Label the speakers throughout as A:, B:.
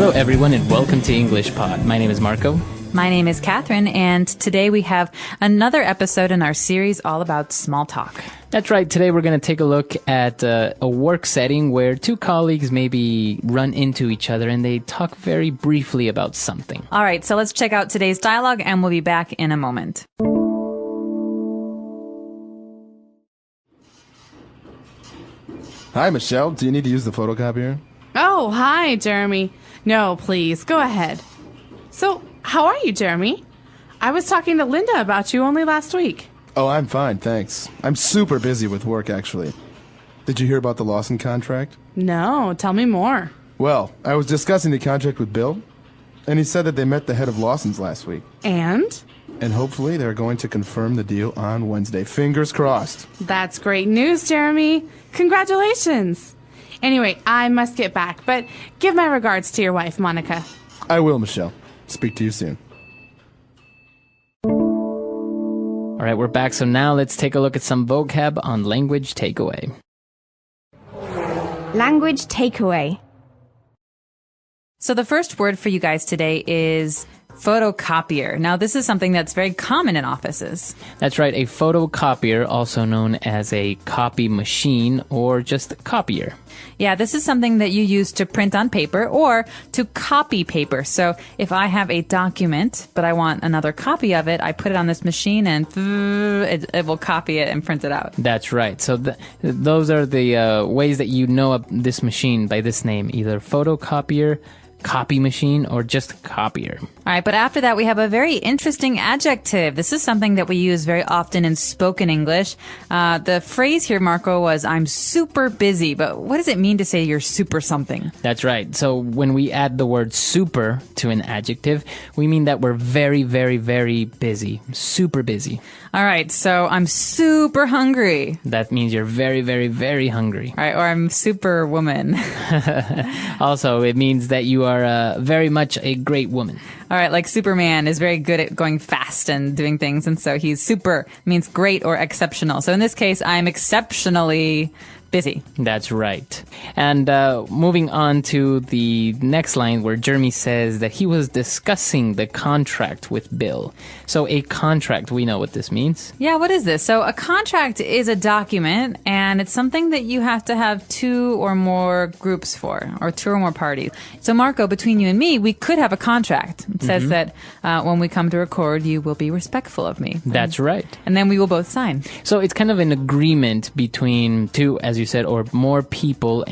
A: Hello, everyone, and welcome to English Pod. My name is Marco.
B: My name is Catherine, and today we have another episode in our series all about small talk.
A: That's right. Today we're going to take a look at a work setting where two colleagues maybe run into each other and they talk very briefly about something.
B: All right, so let's check out today's dialogue, and we'll be back in a moment.
C: Hi, Michelle. Do you need to use the photocopier?
D: Oh, hi, Jeremy. No, please, go ahead. So, how are you, Jeremy? I was talking to Linda about you only last week.
C: Oh, I'm fine, thanks. I'm super busy with work, actually. Did you hear about the Lawson contract?
D: No, tell me more.
C: Well, I was discussing the contract with Bill, and he said that they met the head of Lawson's last week.
D: And?
C: And hopefully they're going to confirm the deal on Wednesday. Fingers crossed.
D: That's great news, Jeremy. Congratulations. Anyway, I must get back, but give my regards to your wife, Monica.
C: I will, Michelle. Speak to you soon.
A: All right, we're back. So now let's take a look at some vocab on language takeaway.
E: Language takeaway.
B: So the first word for you guys today is photocopier. Now, this is something that's very common in offices.
A: That's right, a photocopier, also known as a copy machine or just a copier.
B: Yeah, this is something that you use to print on paper or to copy paper. So if I have a document, but I want another copy of it, I put it on this machine and it will copy it and print it out.
A: That's right. So those are the ways that you know of this machine by this name, either photocopier, copy machine, or just copier.
B: All right, but after that, we have a very interesting adjective. This is something that we use very often in spoken English. The phrase here, Marco, was I'm super busy. But what does it mean to say you're super something?
A: That's right. So when we add the word super to an adjective, we mean that we're very, very, very busy. Super busy.
B: All right, so I'm super hungry.
A: That means you're very, very, very hungry.
B: All right, or I'm super woman.
A: Also, it means that you are very much a great woman.
B: All right, like Superman is very good at going fast and doing things, and so he's super means great or exceptional. So in this case, I'm exceptionally busy.
A: That's right. And moving on to the next line where Jeremy says that he was discussing the contract with Bill. So a contract, we know what this means.
B: Yeah, what is this? So a contract is a document, and it's something that you have to have two or more groups for, or two or more parties. So Marco, between you and me, we could have a contract. It says that when we come to record, you will be respectful of me.
A: That's right.
B: And then we will both sign.
A: So it's kind of an agreement between two, as you said, or more people,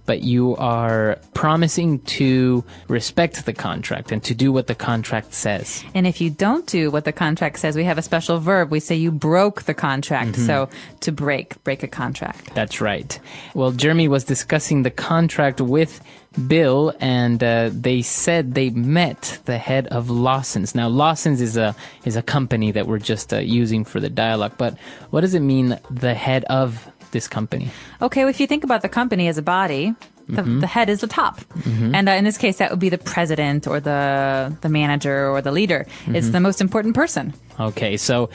A: but you are promising to respect the contract and to do what the contract says.
B: And if you don't do what the contract says, we have a special verb. We say you broke the contract. So to break a contract.
A: That's right. Well, Jeremy was discussing the contract with Bill, and they said they met the head of Lawson's. Now, Lawson's is a company that we're just using for the dialogue. But what does it mean, the head of this company?
B: Okay, well, if you think about the company as a body, the head is the top. And in this case, that would be the president or the manager or the leader. It's the most important person.
A: Okay, so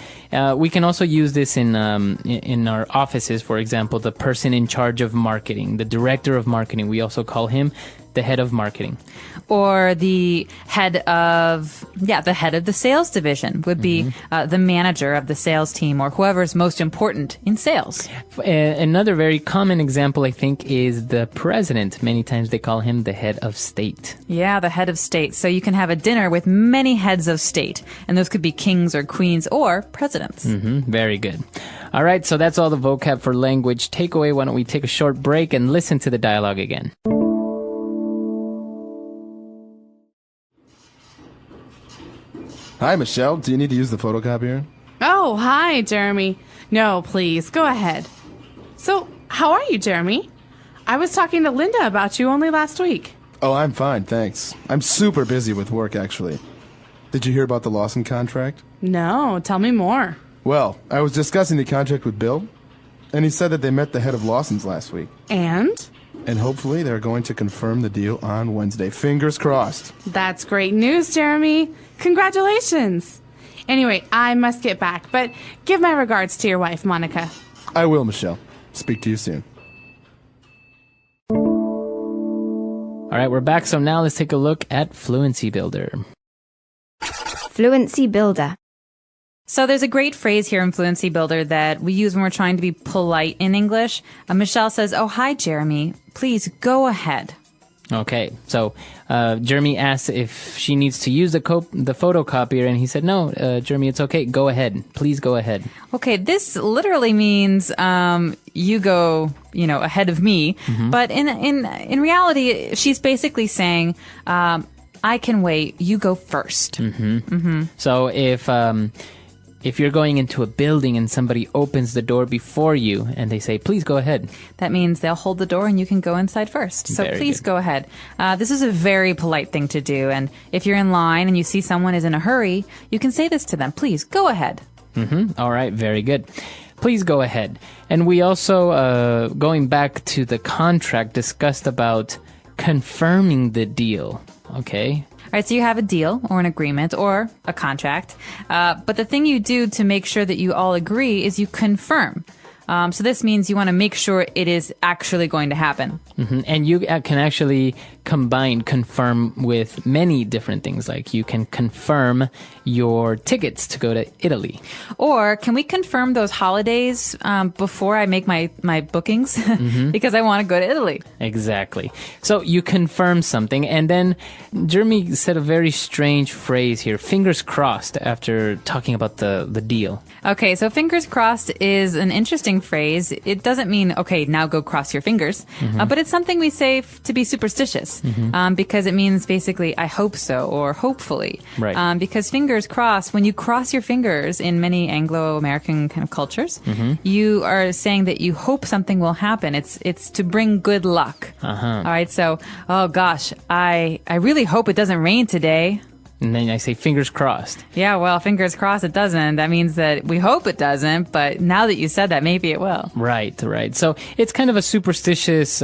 A: we can also use this in our offices. For example, the person in charge of marketing, the director of marketing, we also call him the head of marketing.
B: Or the head of the sales division would be the manager of the sales team, or whoever is most important in sales.
A: Another very common example, I think, is the president. Many times they call him the head of state.
B: Yeah, the head of state. So you can have a dinner with many heads of state, and those could be kings or queens or presidents.
A: Very good. All right, so that's all the vocab for language takeaway. Why don't we take a short break and listen to the dialogue again?
C: Hi, Michelle. Do you need to use the photocopier?
D: Oh, hi, Jeremy. No, please, go ahead. So, how are you, Jeremy? I was talking to Linda about you only last week.
C: Oh, I'm fine, thanks. I'm super busy with work, actually. Did you hear about the Lawson contract?
D: No, tell me more.
C: Well, I was discussing the contract with Bill, and he said that they met the head of Lawson's last week.
D: And?
C: And hopefully they're going to confirm the deal on Wednesday. Fingers crossed.
D: That's great news, Jeremy. Congratulations. Anyway, I must get back, but give my regards to your wife, Monica.
C: I will, Michelle. Speak to you soon.
A: All All right, we're back. So now let's take a look at Fluency Builder.
E: Fluency Builder.
B: So there's a great phrase here in Fluency Builder that we use when we're trying to be polite in English. Michelle says, "Oh, hi, Jeremy. Please go ahead."
A: Okay, so Jeremy asked if she needs to use the photocopier, and he said, "No, Jeremy, it's okay. Go ahead. Please go ahead."
B: Okay, this literally means you go, ahead of me. But in reality, she's basically saying, "I can wait. You go first."
A: So if you're going into a building and somebody opens the door before you and they say, "Please go ahead,"
B: that means they'll hold the door and you can go inside first. So
A: Very
B: please
A: good.
B: go ahead. This is a very polite thing to do. And if you're in line and you see someone is in a hurry, you can say this to them. "Please go ahead."
A: All right, very good. Please go ahead. And we also, going back to the contract, discussed about confirming the deal. Okay.
B: All right, so you have a deal or an agreement or a contract. But the thing you do to make sure that you all agree is you confirm. So this means you want to make sure it is actually going to happen.
A: And you can actually confirm with many different things. Like you can confirm your tickets to go to Italy.
B: Or can we confirm those holidays before I make my bookings? Because I want to go to Italy.
A: Exactly. So you confirm something, and then Jeremy said a very strange phrase here, fingers crossed, after talking about the deal.
B: Okay, so fingers crossed is an interesting phrase. It doesn't mean, okay, now go cross your fingers, but it's something we say to be superstitious because it means basically, I hope so, or hopefully.
A: Right.
B: Because fingers crossed, when you cross your fingers in many Anglo-American kind of cultures, you are saying that you hope something will happen. It's to bring good luck. All right, so, oh gosh, I really hope it doesn't rain today.
A: And then I say fingers crossed.
B: Yeah, well, fingers crossed it doesn't. That means that we hope it doesn't, but now that you said that, maybe it will.
A: Right. So it's kind of a superstitious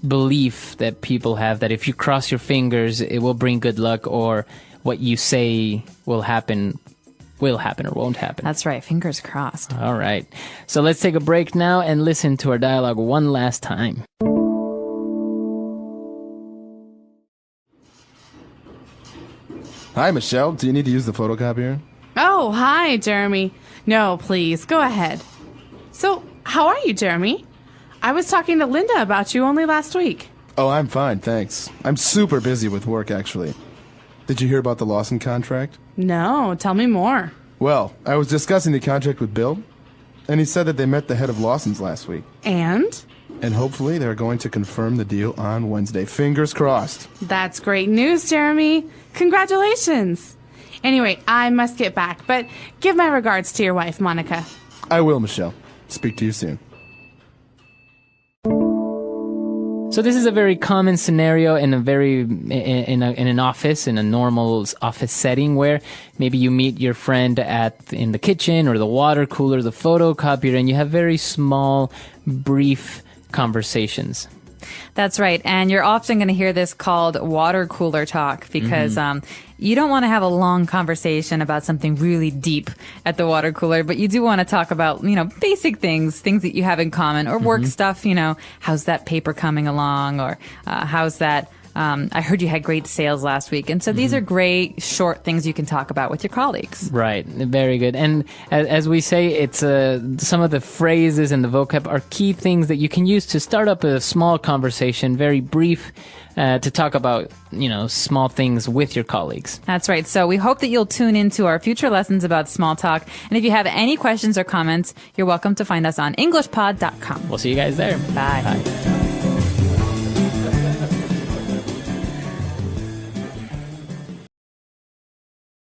A: belief that people have that if you cross your fingers, it will bring good luck, or what you say will happen or won't happen.
B: That's right. Fingers crossed.
A: All right. So let's take a break now and listen to our dialogue one last time.
C: Hi, Michelle. Do you need to use the photocopier?
D: Oh, hi, Jeremy. No, please, go ahead. So, how are you, Jeremy? I was talking to Linda about you only last week.
C: Oh, I'm fine, thanks. I'm super busy with work, actually. Did you hear about the Lawson contract?
D: No, tell me more.
C: Well, I was discussing the contract with Bill, and he said that they met the head of Lawson's last week.
D: And?
C: And hopefully they're going to confirm the deal on Wednesday. Fingers crossed.
D: That's great news, Jeremy. Congratulations. Anyway, I must get back, but give my regards to your wife, Monica.
C: I will, Michelle. Speak to you soon.
A: So this is a very common scenario in an office, in a normal office setting, where maybe you meet your friend in the kitchen or the water cooler, the photocopier, and you have very small, brief conversations.
B: That's right. And you're often going to hear this called water cooler talk because you don't want to have a long conversation about something really deep at the water cooler, but you do want to talk about, basic things that you have in common, or work stuff, how's that paper coming along, or how's that I heard you had great sales last week. And so these are great short things you can talk about with your colleagues.
A: Right. Very good. And as we say, it's some of the phrases and the vocab are key things that you can use to start up a small conversation, very brief, to talk about, small things with your colleagues.
B: That's right. So we hope that you'll tune into our future lessons about small talk. And if you have any questions or comments, you're welcome to find us on EnglishPod.com.
A: We'll see you guys there.
B: Bye.
A: Bye.